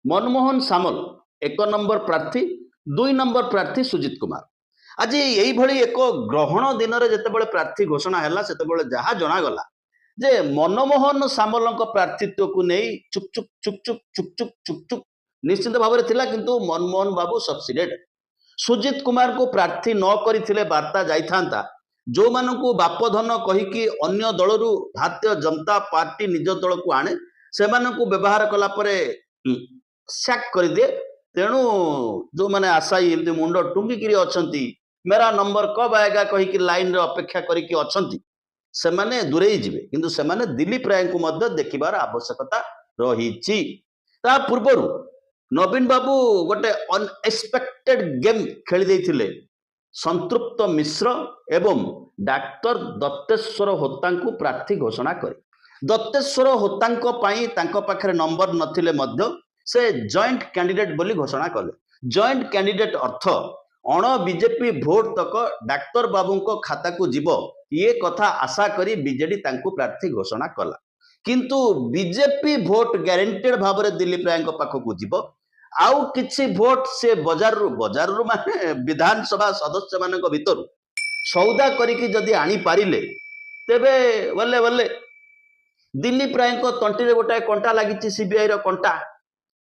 मनमोहन सामल 1 number प्रार्थी 2 number प्रार्थी सुजित कुमार। आज यही एक ग्रहण दिन में जिते प्रार्थी घोषणा है जहाँ जनागला जे मनमोहन सामल प्रार्थित्व को नहीं चुक चुक चुक चुक चुक चुक चुक चुक निश्चित भाव में थिला, किंतु मनमोहन बाबू सक्सीडेड। सुजित कुमार को प्रार्थी न करथिले वार्ता जाइथांता जो मानू बापधन कहीकि अन्य दलरू भारतीय जनता पार्टी निज दल को आने से व्यवहार कला सैक कर दिए। तेणु जो मैंने आशायी एमती मुंड टुंगिकी अच्छी मेरा नंबर कब आएगा कहीकि लाइन रे अपेक्षा करिकी अच्छी से माने दूरे जीवे, किंतु से माने दिलीप राय को मध्य देखिबार आवश्यकता रही। ता पूर्वरु नवीन बाबू गोटे अनएक्सपेक्टेड गेम खेली देथिले। संतृप्त मिश्र एवं डाक्टर दत्तेश्वर होता को प्रार्थी घोषणा करे। दत्तेश्वर होता पाखरे नंबर नथिले मध्य से जॉइंट कैंडिडेट बोली घोषणा कले। जॉइंट कैंडिडेट अर्थ अण बीजेपी भोट तक डाक्टर बाबू को खाता को जीव ये कथा आशा करी बीजेडी तांको प्रार्थी घोषणा कला, किंतु बीजेपी भोट ग्यारंटेड भाव में दिलीप राय पाखक जीव। आउ किछि भोट से बजार रु माने विधानसभा सदस्य मान भीतर सौदा करिकी जदि आनी पारिले तेबे बल्ले बल्ले दिलीप राय तंटी गोटे कंटा लगी सीबीआई रो कंटा।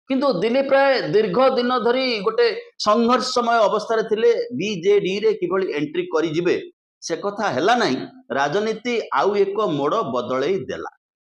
किंतु दिलीप राय दीर्घ दिन धरी गोटे संघर्षमय अवस्था थिले बीजेडी रे किभली एंट्री करि जिवे से कथा हैला नहीं। राजनीति आउ एक मोड़ बदलई देला।